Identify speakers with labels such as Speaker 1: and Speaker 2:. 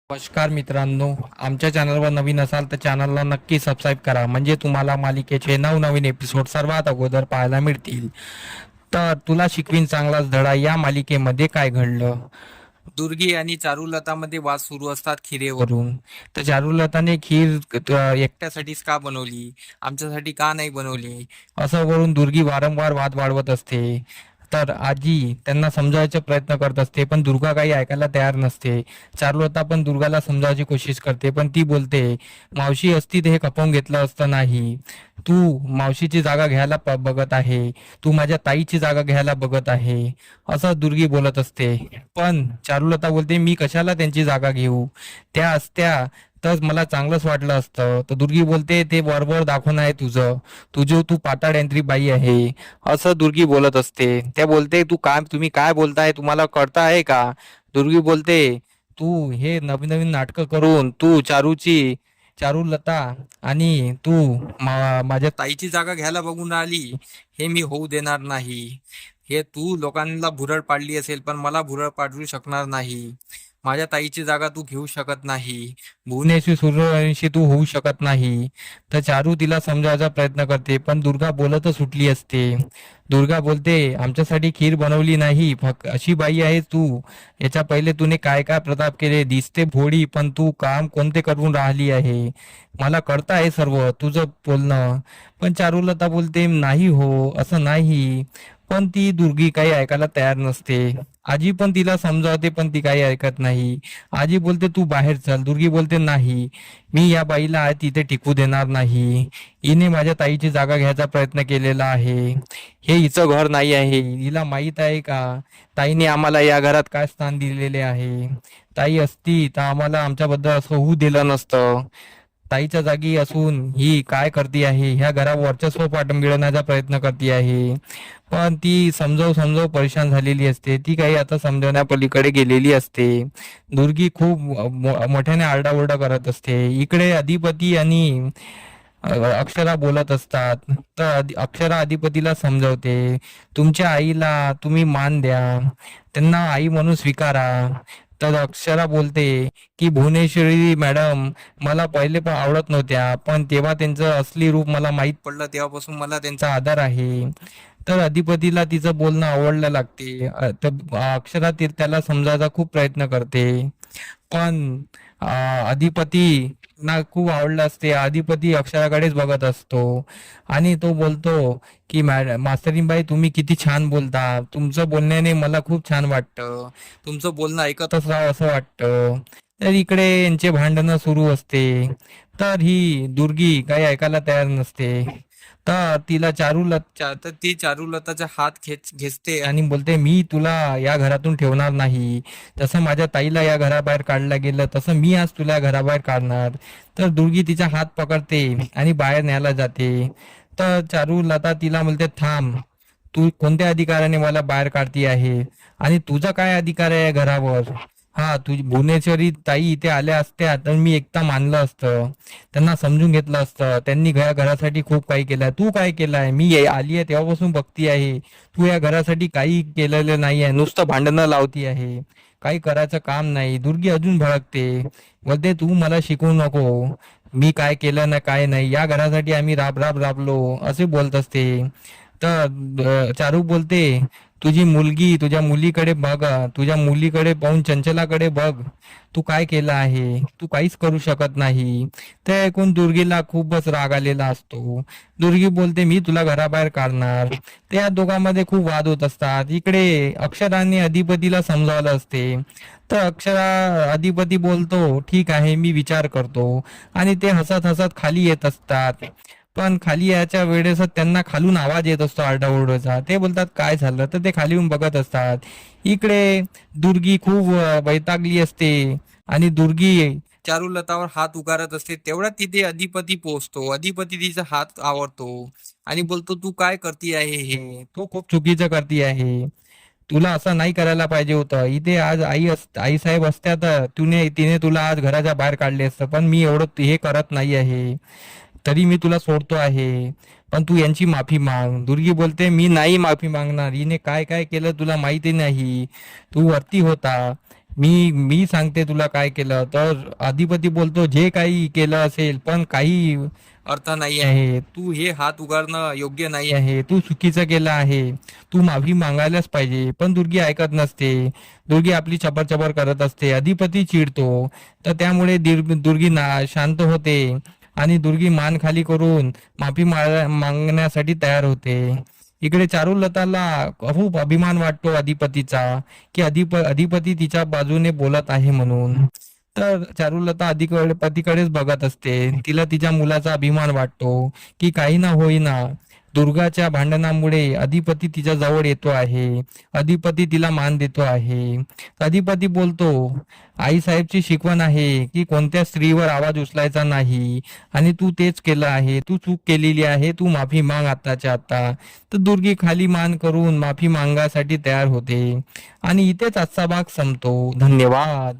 Speaker 1: नमस्कार मित्रांनो, आमच्या चॅनलवर नवीन असाल तर चॅनलला नक्की सबस्क्राईब करा, म्हणजे तुम्हाला मालिकेचे नवनवीन एपिसोड सर्वात अगोदर पाहायला मिळतील. तर तुला शिकवीन चांगलाच धडा या मालिकेमध्ये काय घडलं. दुर्गी आणि चारुलतामध्ये वाद सुरू असतात खिरेवरून. तर चारुलताने खीर एकट्यासाठीच का बनवली, आमच्यासाठी का नाही बनवली, असं करून दुर्गी वारंवार वाद वाढवत असते. तर आजी त्यांना समजावयाचा प्रयत्न करत असते, पण दुर्गा काही ऐकायला तयार नसते. चारुलता पण दुर्गाला समजावयाची कोशिश करते, पण ती बोलते, मावशी असती तर हे खपवून घेतलं असतं नाही. तू मावशीची जागा घ्यायला बघत आहे, तू माझ्या ताईची जागा घ्यायला बघत आहे, असं दुर्गी बोलत असते. पण चारुलता बोलते, मी कशाला त्यांची जागा घेऊ, त्या असत्या तर मला चांगलंच वाटलं असतं. तर दुर्गी बोलते, ते बरोबर दाखवणं आहे तुझं, तुझं तू पाताळ यंत्री बाई आहे, असं दुर्गी बोलत असते. त्या बोलते, तुम्ही काय बोलताय, तुम्हाला कळतं आहे का. दुर्गी बोलते, तू हे नवीन नवीन नाटकं करून तू चारुलता आणि तू माझ्या ताईची जागा घ्यायला बघून राहिली, हे मी होऊ देणार नाही. हे तू लोकांना भुरळ पाडली असेल, पण मला भुरळ पाडू शकणार नाही. माझ्या ताईची जागा तू घेऊ शकत नाही, भुवनेश्वरी सूर्यवंशी तू होऊ शकत नाही. तर चारू तिला समजावण्याचा प्रयत्न करते, पण दुर्गा बोलतच सुटली असते. दुर्गा बोलते, आमच्यासाठी खीर बनवली नाही, फक्त अशी बाई आहे तू. याच्या पहिले तूने काय काय प्रताप केले, दिसते भोळी पण तू काम कोणते करून राहिली आहे. मला कळतं आहे सर्व तुझं बोलणं. पण चारुलता बोलते, नाही हो, असं नाही. पण ती दुर्गी काही ऐकायला तयार नसते. आजी पण तिला समजावते, पण ती काही ऐकत नाही. आजी बोलते, तू बाहेर चल. दुर्गी बोलते, नाही, मी या बाईला आज तिथे टिकू देणार नाही. हिने माझ्या ताईची जागा घ्यायचा प्रयत्न केलेला आहे, हे हिचं घर नाही आहे. हिला माहित आहे का, ताईने आम्हाला या घरात काय स्थान दिलेले आहे. ताई असती तर आम्हाला आमच्याबद्दल असं होऊ दिलं नसतं. ताईच्या जागी असून ही काय करते आहे, ह्या घरावर वर्चस्व मिळवण्याचा प्रयत्न करते आहे. पण ती समजावून समजावून परेशान झालेली असते, ती काही आता समजवण्या पलीकडे गेलेली असते. दुर्गी खूप मोठ्याने आरडाओरडा करत असते. इकडे अधिपती आणि अक्षरा बोलत असतात. तर अक्षरा अधिपतीला समजवते, तुमच्या आईला तुम्ही मान द्या, त्यांना आई म्हणून स्वीकारा. तर अक्षरा बोलते की भुवनेश्वरी मॅडम मला पहिले पण आवडत नव्हत्या, पण तेव्हा त्यांचं असली रूप मला माहीत पडलं, तेव्हापासून मला त्यांचा आदर आहे. तर अधिपतीला तिचं बोलणं आवडलं लागते. तर अक्षरा त्याला समजायचा खूप प्रयत्न करते. पण अधिपती ना खूप आवडलं असते. अधिपती अक्षराकडेच बघत असतो आणि तो बोलतो की मास्तरीनबाई, तुम्ही किती छान बोलता, तुमचं बोलण्याने मला खूप छान वाटतं, तुमचं बोलणं ऐकतच राहावं असं वाटतं. तर इकडे यांचे भांडणं सुरू असते. तर ही दुर्गी काही ऐकायला तयार नसते. तर तर ती चारुलताचा हात खेचते आणि बोलते, मी तुला या घरातून ठेवणार नाही. जसं माझ्या ताईला या घराबाहेर काढलं गेलं, तसं मी आज तुला घराबाहेर काढणार. तर दुर्गी तिचा हात पकडते आणि बाहेर न्यायला जाते. तर चारुलता तिला बोलते, थांब, तू कोणत्या अधिकाराने मला बाहेर काढती आहे, आणि तुझा काय अधिकार आहे या घरावर. हा, तुझी भुवनेश्वरी ताई इथे आल्या असत्या तर मी एकटा मानलं असतं, त्यांना समजून घेतलं असतं. त्यांनी घरासाठी खूप काही केलंय. तू काय केलंय, मी आली आहे तेव्हापासून बघती आहे, तू या घरासाठी काही केलेलं नाही आहे, नुसतं भांडणं लावती आहे, काही करायचं काम नाही. दुर्गी अजून भडकते, बोलते, तू मला शिकवू नको, मी काय केलं ना काय नाही, या घरासाठी आम्ही राब राब राबलो, असे बोलत असते. तर चारू बोलते, तुझी मुलगी, तुझ्या मुलीकडे बघ, तुझ्या मुलीकडे पाहून चंचलाकडे बघ, तू काय केलं आहे, तू काहीच करू शकत नाही. ते ऐकून दुर्गीला खूपच राग आलेला असतो. दुर्गी बोलते, मी तुला घराबाहेर काढणार. त्या दोघांमध्ये खूप वाद होत असतात. इकडे अक्षराने अधिपतीला समजावलं असते. तर अधिपती बोलतो, ठीक आहे, मी विचार करतो. आणि ते हसत हसत खाली येत असतात. पण खाली यायच्या वेळेस त्यांना खालून आवाज येत असतो आरडाओरडाचा. ते बोलतात, काय झालं, तर ते खाली येऊन बघत असतात. इकडे दुर्गी खूप वैतागली असते आणि दुर्गी चारुलतावर हात उगारत असते. तेवढ्यात तिथे अधिपती पोहोचतो. अधिपती तिचा हात आवरतो आणि बोलतो, तू काय करती आहे, हे तू खूप चुकीचं करती आहे, तुला असं नाही करायला पाहिजे होतं. इथे आज आई साहेब असत्या तर तिने तुला आज घराच्या बाहेर काढले असतं, पण मी एवढं हे करत नाही आहे, तरी मी तुला सोडतो आहे, पण तू यांची माफी माग. दुर्गी बोलते, मी नाही माफी मागणार, हिने काय काय केलं तुला माहिती नाही, तू वरती होता, मी सांगते तुला काय केलं तर. अधिपती बोलतो जे काही केलं असेल पण काही अर्थ नाही आहे, तू हे हात उगारणं योग्य नाही आहे, तू चुकीचं केलं आहे, तू माफी मागायलाच पाहिजे. पण दुर्गी ऐकत नसते. दुर्गी आपली चबर करत असते. अधिपती चिडतो. तर त्यामुळे दुर्गी शांत होते आणि दुर्गी मान खाली करून माफी मागण्यासाठी तयार होते. इकडे चारुलताला खूप अभिमान वाटतो अधिपतीचा, की अधिपती तिच्या बाजूने बोलत आहे म्हणून. तर चारुलता अधिपतीकडेच बघत असते. तिला तिच्या मुलाचा अभिमान वाटतो, की काही ना होईना दुर्गाच्या भांडणामुळे अधिपती तिच्या जवळ येतो आहे. अधिपती तिला मान देतो आहे. अधिपती बोलतो, आई साहेबची शिकवण आहे की कोणत्या स्त्रीवर आवाज उचलायचा नाही, आणि तू तेच केलं आहे. तू चूक केलेली आहे, तू माफी माग आताच्या आता. तर दुर्गी खाली मान करून माफी मागायसाठी तयार होते. आणि इथेच आजचा भाग संपतो. धन्यवाद.